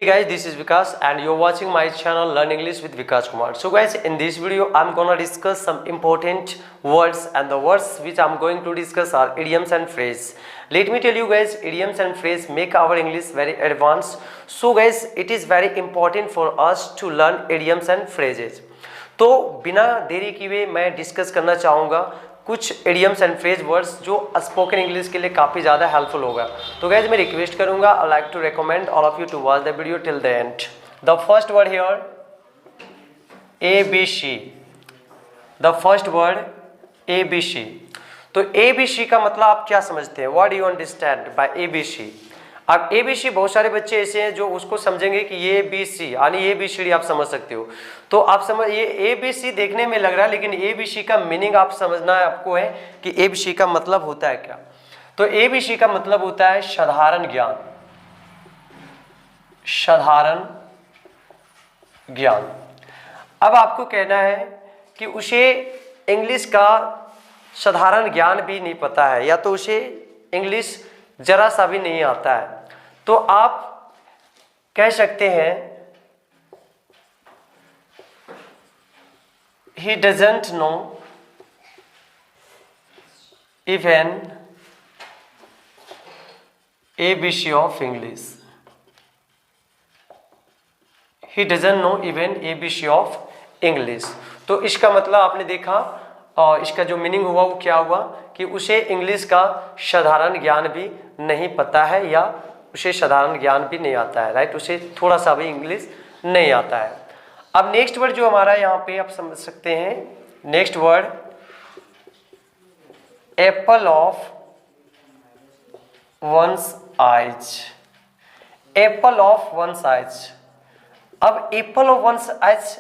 Hey guys, this is Vikas and you're watching my channel Learn English with Vikas Kumar. So guys, in this video I'm gonna discuss some important words, and the words which I'm going to discuss are idioms and phrase. Let me tell you guys, idioms and phrase make our English very advanced. So guys, it is very important for us to learn idioms and phrases. तो बिना देरी किए मैं discuss करना चाहूँगा कुछ idioms and phrase words जो spoken English के लिए काफ़ी ज़्यादा हेल्पफुल होगा. तो गाइज मैं रिक्वेस्ट करूँगा, I like to recommend all of you to watch the video till the end. The first word here ABC. The first word ABC. तो ABC का मतलब आप क्या समझते हैं? What do you understand by ABC? अब ABC बहुत सारे बच्चे ऐसे हैं जो उसको समझेंगे कि ये ABC यानी ABCD आप समझ सकते हो. तो आप समझ, ये ABC देखने में लग रहा है लेकिन ABC का मीनिंग आप समझना है आपको है कि ABC का मतलब होता है क्या. तो ABC का मतलब होता है साधारण ज्ञान. साधारण ज्ञान. अब आपको कहना है कि उसे इंग्लिश का साधारण ज्ञान भी नहीं पता है या तो उसे इंग्लिश जरा सा भी नहीं आता है, तो आप कह सकते हैं he doesn't know even ABC of English. He doesn't know even ABC of English. तो इसका मतलब आपने देखा और इसका जो मीनिंग हुआ वो क्या हुआ कि उसे इंग्लिश का साधारण ज्ञान भी नहीं पता है या उसे साधारण ज्ञान भी नहीं आता है. राइट, उसे थोड़ा सा भी इंग्लिश नहीं आता है. अब नेक्स्ट वर्ड जो हमारा यहाँ पे आप समझ सकते हैं, next word Apple of once eyes. Apple of once eyes. अब एप्पल ऑफ वंस आइज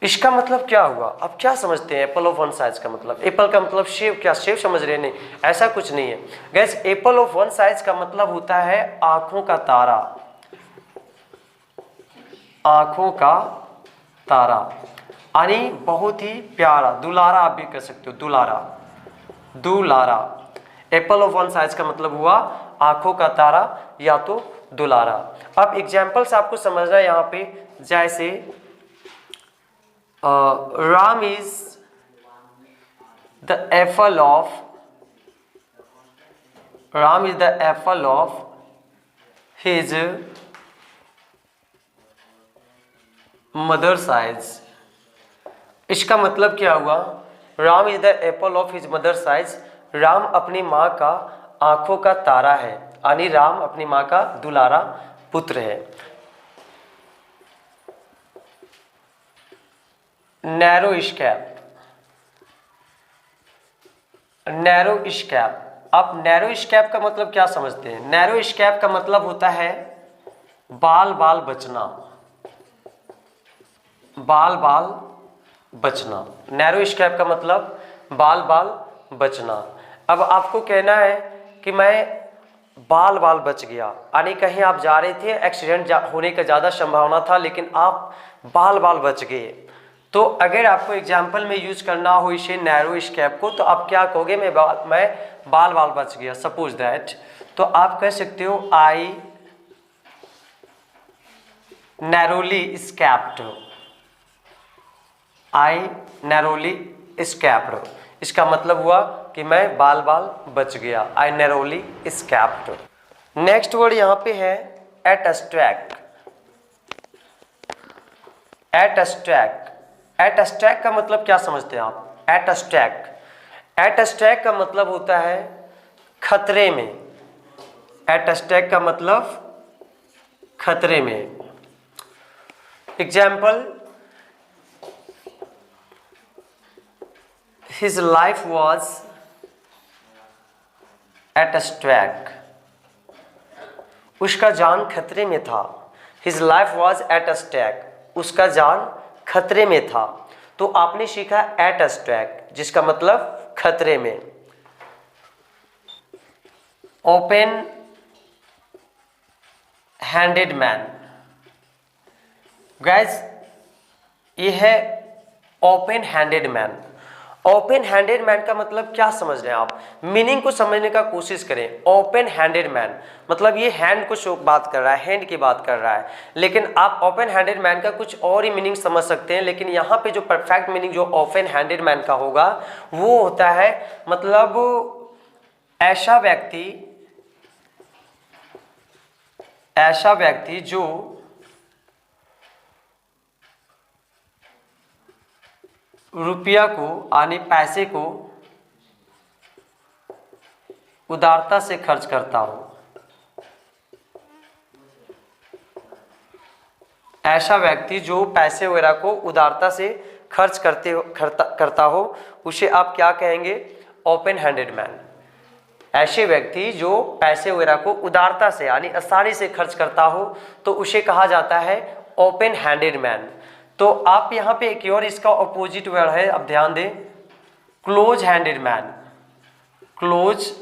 इसका मतलब क्या हुआ? अब क्या समझते हैं एप्पल ऑफ वन साइज का मतलब? एप्पल का मतलब सेब. क्या सेब समझ रहे हैं? नहीं, ऐसा कुछ नहीं है gas. Apple of one size का मतलब होता है आंखों का तारा. आंखों का तारा यानी बहुत ही प्यारा, दुलारा आप भी कह सकते हो. दुलारा, दुलारा. एप्पल ऑफ वन साइज का मतलब हुआ आंखों का तारा या तो दुलारा. अब एग्जाम्पल्स आपको समझना है यहाँ पे, जैसे Ram is the apple of his mother's eyes. इसका मतलब क्या हुआ? Ram is the apple of his mother's eyes. Ram अपनी माँ का आंखों का तारा है यानी राम अपनी माँ का दुलारा पुत्र है. नैरो स्कैप. नैरो स्कैप. आप नैरो स्कैप का मतलब क्या समझते हैं? नैरो स्कैप का मतलब होता है बाल बाल बचना. बाल बाल बचना. नैरो स्कैप का मतलब बाल बाल बचना. अब आपको कहना है कि मैं बाल बाल बच गया यानी कहीं आप जा रहे थे, एक्सीडेंट होने का ज़्यादा संभावना था लेकिन आप बाल बाल बच गए. तो अगर आपको एग्जाम्पल में यूज करना हो इसे नैरो स्कैप को, तो आप क्या कहोगे? मैं बाल बाल बच गया, सपोज दैट. तो आप कह सकते हो आई नैरोली स्कैप्ड. आई नैरोली स्कैप्ड. इसका मतलब हुआ कि मैं बाल बाल बच गया. आई नैरोली स्कैप्ड. नेक्स्ट वर्ड यहाँ पे है एटस्ट्रैक्ट. एटस्ट्रैक्ट. एटस्ट्रैक्ट का मतलब क्या समझते हैं आप? एटस्ट्रैक्ट. एटस्ट्रैक्ट का मतलब होता है खतरे में. एटस्ट्रैक्ट का मतलब खतरे में. Example, his life was at stack. उसका जान खतरे में था. His life was at stack. उसका जान खतरे में था. तो आपने सीखा एट स्टैक जिसका मतलब खतरे में. Open handed man. गाइज ये है open handed man. Open handed man का मतलब क्या समझ रहे हैं आप? मीनिंग को समझने का कोशिश करें। ओपन हैंडेड मैन मतलब ये हैंड को शो बात कर रहा है, हैंड की बात कर रहा है, लेकिन आप ओपन हैंडेड मैन का कुछ और ही मीनिंग समझ सकते हैं। लेकिन यहाँ पे जो परफेक्ट मीनिंग जो ओपन हैंडेड मैन का होगा वो होता है मतलब ऐसा व्यक्ति जो रुपया को यानी पैसे को उदारता से खर्च करता हो। ऐसा व्यक्ति जो पैसे वगैरह को उदारता से खर्च करता हो उसे आप क्या कहेंगे? Open handed man. ऐसे व्यक्ति जो पैसे वगैरह को उदारता से यानी आसानी से खर्च करता हो तो उसे कहा जाता है ओपन हैंडेड मैन। तो आप यहाँ पे एक और इसका ऑपोजिट वर्ड है, अब ध्यान दें, close handed man. Close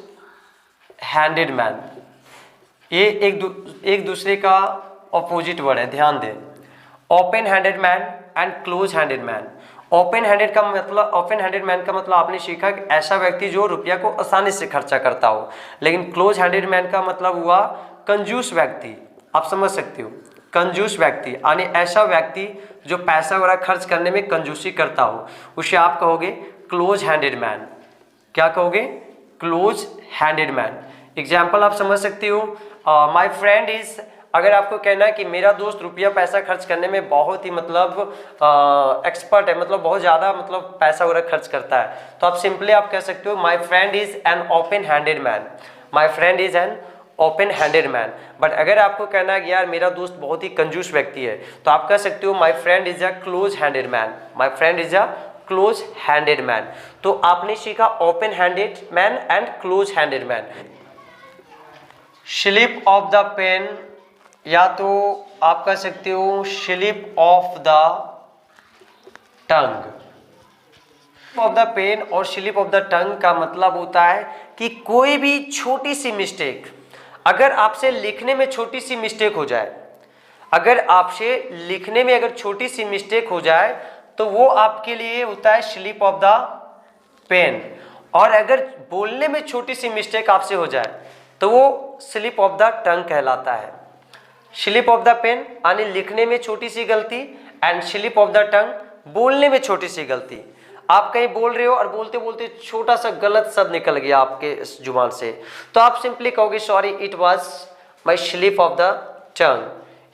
handed man ये एक दूसरे का ऑपोजिट वर्ड है, ध्यान दें। Open handed man and close handed man. Open handed man का मतलब आपने सीखा कि ऐसा व्यक्ति जो रुपया को आसानी से खर्चा करता हो, लेकिन क्लोज हैंडेड मैन का मतलब हुआ कंजूस व्यक्ति। आप समझ सकते हो, कंजूस व्यक्ति यानी ऐसा व्यक्ति जो पैसा वगैरह खर्च करने में कंजूसी करता हो उसे आप कहोगे क्लोज हैंडेड मैन। क्या कहोगे? Close handed man. एग्जाम्पल आप समझ सकते हो, माई फ्रेंड इज, अगर आपको कहना है कि मेरा दोस्त रुपया पैसा खर्च करने में बहुत ही मतलब एक्सपर्ट है, मतलब बहुत ज़्यादा मतलब पैसा वगैरह खर्च करता है, तो आप सिंपली आप कह सकते हो my friend is an open handed man. My friend is an open handed man. But अगर आपको कहना है कि यार मेरा दोस्त बहुत ही कंजूस व्यक्ति है, तो आप कह सकते हो my friend is a close handed man. My friend is a close handed man. तो आपने सीखा open handed man and close handed man. Slip of the pen, या तो आप कह सकते हो slip of the tongue. Of the pen और स्लिप ऑफ द टंग का मतलब होता है कि कोई भी छोटी सी मिस्टेक, अगर आपसे लिखने में छोटी सी मिस्टेक हो जाए, अगर आपसे लिखने में अगर छोटी सी मिस्टेक हो जाए तो वो आपके लिए होता है स्लिप ऑफ द पेन। और अगर बोलने में छोटी सी मिस्टेक आपसे हो जाए तो वो स्लिप ऑफ द टंग कहलाता है। स्लिप ऑफ द पेन यानी लिखने में छोटी सी गलती, एंड स्लिप ऑफ द टंग बोलने में छोटी सी गलती। आप कहीं बोल रहे हो और बोलते बोलते छोटा सा गलत शब्द निकल गया आपके इस जुबान से, तो आप सिंपली कहोगे sorry it was my slip of the tongue,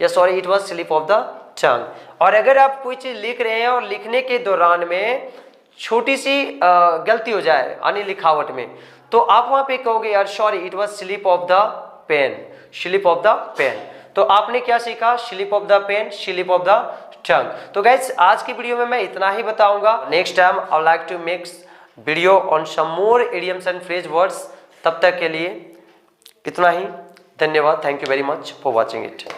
या sorry it was slip of the tongue. और अगर आप कोई चीज लिख रहे हैं और लिखने के दौरान में छोटी सी गलती हो जाए यानी लिखावट में, तो आप वहां पे कहोगे यार sorry it was slip of the pen, slip of the pen. तो आपने क्या सीखा? Slip of the pen, slip of the tongue. तो गाइस आज की वीडियो में मैं इतना ही बताऊंगा। Next time I would like to make video on some more idioms and phrase words. तब तक के लिए इतना ही, धन्यवाद। Thank you very much for watching it.